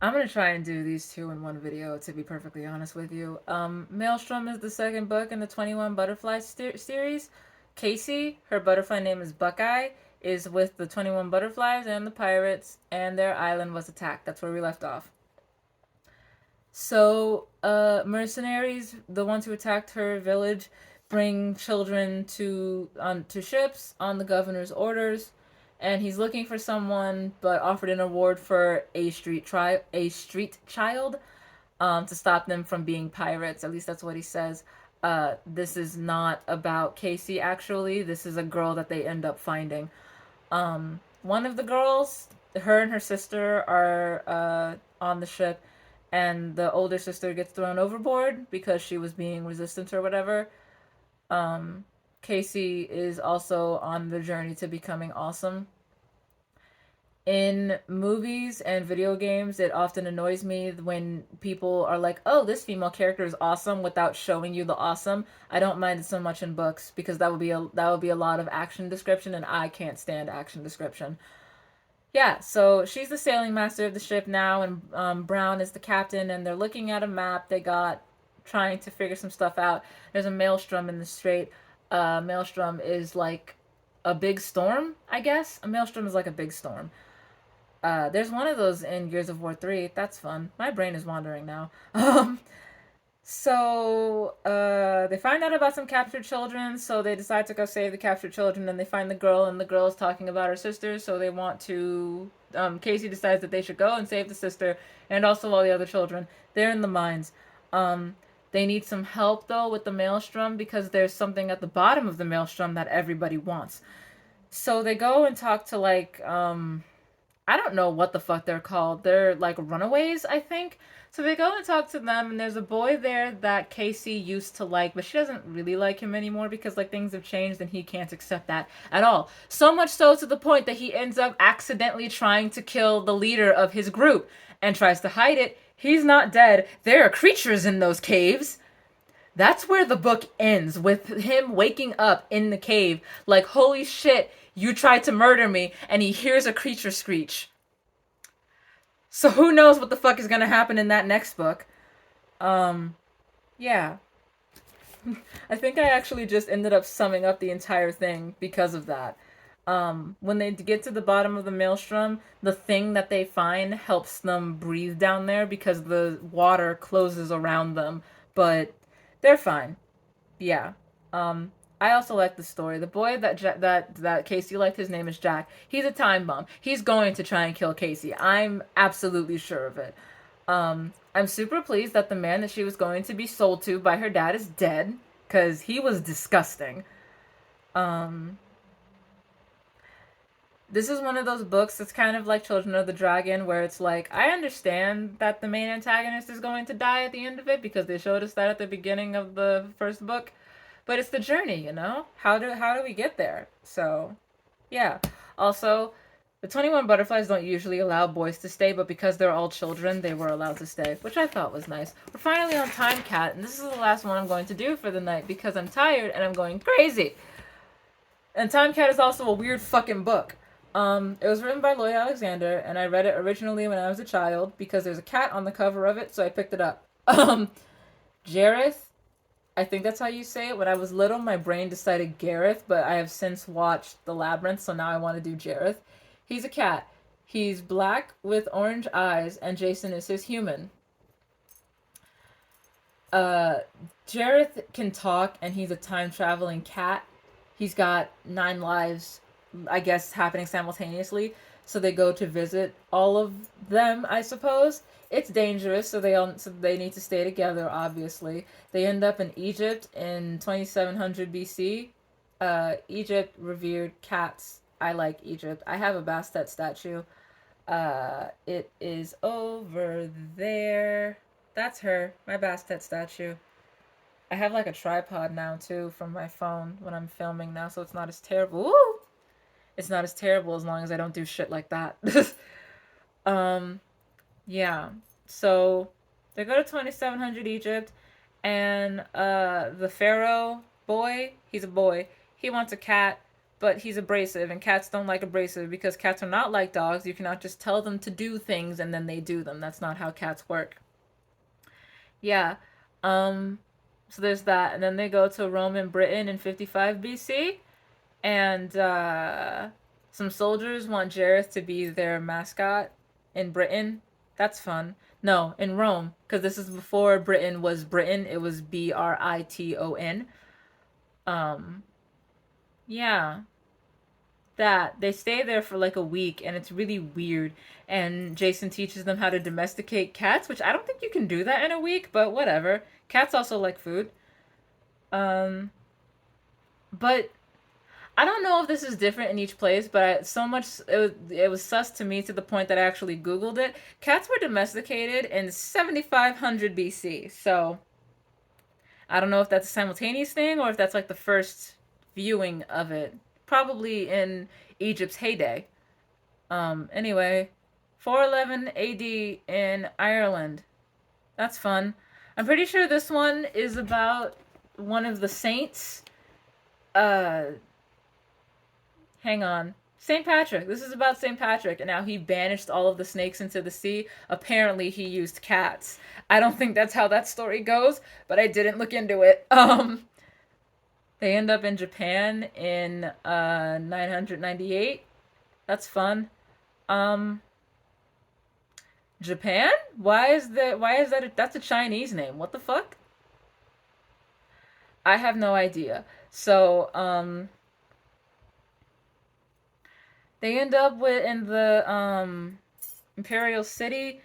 I'm gonna try and do these two in one video, to be perfectly honest with you. Maelstrom is the second book in the 21 Butterfly series. Casey, her butterfly name is Buckeye, is with the 21 Butterflies and the pirates, and their island was attacked. That's where we left off. So, mercenaries, the ones who attacked her village, bring children to ships on the governor's orders, and he's looking for someone, but offered an award for a street child, to stop them from being pirates. At least that's what he says. This is not about Casey. Actually, this is a girl that they end up finding. One of the girls, her and her sister are on the ship, and the older sister gets thrown overboard because she was being resistant or whatever. Um, Casey is also on the journey to becoming awesome. In movies and video games, it often annoys me when people are like, "Oh, this female character is awesome," without showing you the awesome. I don't mind it so much in books because that would be a lot of action description, and I can't stand action description. Yeah, so she's the sailing master of the ship now, and Brown is the captain, and they're looking at a map they got, trying to figure some stuff out. There's a maelstrom in the strait. Maelstrom is like a big storm, I guess. A maelstrom is like a big storm. There's one of those in Gears of War 3. That's fun. My brain is wandering now. So they find out about some captured children, so they decide to go save the captured children, and they find the girl, and the girl is talking about her sister, so they want to. Casey decides that they should go and save the sister, and also all the other children. They're in the mines. Um, they need some help, though, with the maelstrom, because there's something at the bottom of the maelstrom that everybody wants. So they go and talk to, like, I don't know what the fuck they're called. They're like runaways, I think. So they go and talk to them, and there's a boy there that Casey used to like, but she doesn't really like him anymore because like things have changed and he can't accept that at all. So much so to the point that he ends up accidentally trying to kill the leader of his group and tries to hide it. He's not dead. There are creatures in those caves. That's where the book ends, with him waking up in the cave like, holy shit, you tried to murder me, and he hears a creature screech. So who knows what the fuck is gonna happen in that next book. Um, yeah. I think I actually just ended up summing up the entire thing because of that. When they get to the bottom of the maelstrom, the thing that they find helps them breathe down there because the water closes around them, but they're fine. Yeah. Um, I also like the story. The boy that Casey liked, his name is Jack. He's a time bomb. He's going to try and kill Casey. I'm absolutely sure of it. I'm super pleased that the man that she was going to be sold to by her dad is dead, because he was disgusting. Um, this is one of those books that's kind of like Children of the Dragon, where it's like, I understand that the main antagonist is going to die at the end of it because they showed us that at the beginning of the first book, but it's the journey, you know. How do we get there? So, yeah. Also, the 21 Butterflies don't usually allow boys to stay, but because they're all children, they were allowed to stay, which I thought was nice. We're finally on Time Cat, and this is the last one I'm going to do for the night because I'm tired and I'm going crazy. And Time Cat is also a weird fucking book. It was written by Lloyd Alexander, and I read it originally when I was a child because there's a cat on the cover of it, so I picked it up. Jareth, I think that's how you say it. When I was little, my brain decided Gareth, but I have since watched The Labyrinth, so now I want to do Jareth. He's a cat. He's black with orange eyes, and Jason is his human. Uh, Jareth can talk, and he's a time traveling cat. He's got 9 lives, I guess, happening simultaneously. So they go to visit all of them, I suppose. It's dangerous, so they need to stay together. Obviously, they end up in Egypt in 2700 BC. Egypt revered cats. I like Egypt. I have a Bastet statue. It is over there. That's her, my Bastet statue. I have like a tripod now too from my phone when I'm filming now, so it's not as terrible. Ooh! It's not as terrible as long as I don't do shit like that. um, yeah. So they go to 2700 Egypt, and the pharaoh boy, he's a boy. He wants a cat. but he's abrasive, and cats don't like abrasive because cats are not like dogs. You cannot just tell them to do things and then they do them. That's not how cats work. Yeah. Um, so there's that. And then they go to Rome and Britain in 55 BC. And some soldiers want Jareth to be their mascot in Britain. That's fun. No, in Rome, because this is before Britain was Britain. It was Briton. Um, yeah, that they stay there for like a week, and it's really weird. And Jason teaches them how to domesticate cats, which I don't think you can do that in a week, but whatever. Cats also like food. Um, but I don't know if this is different in each place, but so much it was sus to me to the point that I actually Googled it. Cats were domesticated in 7500 BC, so I don't know if that's a simultaneous thing or if that's like the first viewing of it. Probably in Egypt's heyday. Anyway, 411 AD in Ireland. That's fun. I'm pretty sure this one is about one of the saints. Uh, Hang on. St. Patrick. This is about St. Patrick and how he banished all of the snakes into the sea. Apparently, he used cats. I don't think that's how that story goes, but I didn't look into it. They end up in Japan in 998. That's fun. Um, Japan? Why is that? Why is that? That's a Chinese name. What the fuck? I have no idea. So, they end up in the imperial city,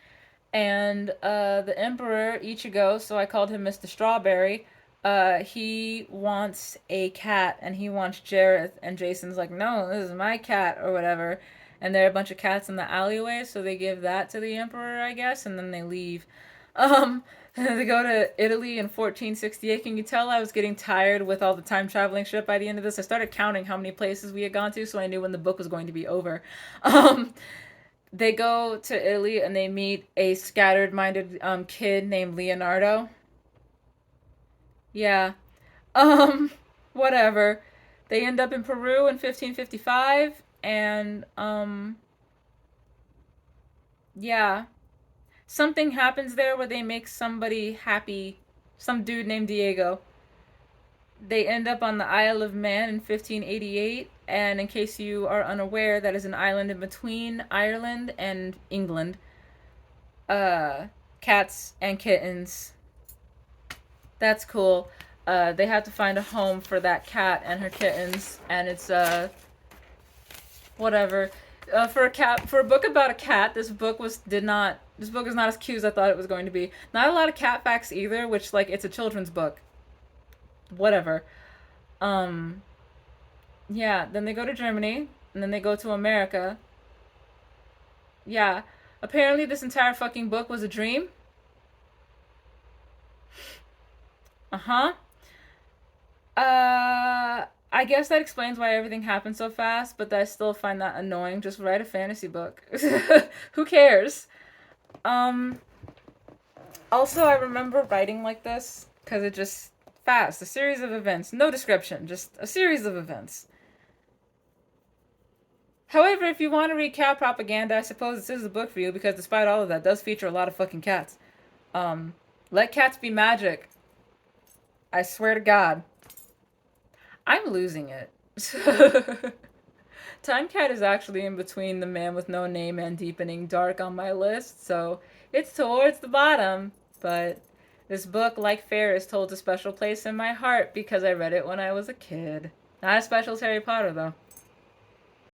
and the emperor Ichigo, so I called him Mr. Strawberry. He wants a cat, and he wants Jareth, and Jason's like, no, this is my cat or whatever. And there are a bunch of cats in the alleyway, so they give that to the emperor, I guess, and then they leave. Um, they go to Italy in 1468. Can you tell I was getting tired with all the time traveling shit by the end of this? I started counting how many places we had gone to, so I knew when the book was going to be over. Um, they go to Italy and they meet a scattered-minded kid named Leonardo. Yeah. Um, Whatever. They end up in Peru in 1555, and yeah, something happens there where they make somebody happy. Some dude named Diego. They end up on the Isle of Man in 1588, and in case you are unaware, that is an island in between Ireland and England. Cats and kittens. That's cool. They have to find a home for that cat and her kittens, and it's whatever. For a book about a cat, this book is not as cute as I thought it was going to be. Not a lot of cat facts either, which like it's a children's book. Whatever. Um, yeah. Then they go to Germany, and then they go to America. Yeah. Apparently, this entire fucking book was a dream. Uh huh. I guess that explains why everything happened so fast, but I still find that annoying. Just write a fantasy book. Who cares? Um, Also, I remember writing like this because it just fast, a series of events, no description, just a series of events. However, if you want to read cat propaganda, I suppose this is a book for you because despite all of that, it does feature a lot of fucking cats. Let cats be magic. I swear to God. I'm losing it. Time Cat is actually in between The Man with No Name and Deepening Dark on my list, so it's towards the bottom. But this book, like Ferris, holds a special place in my heart because I read it when I was a kid. Not as special as Harry Potter, though.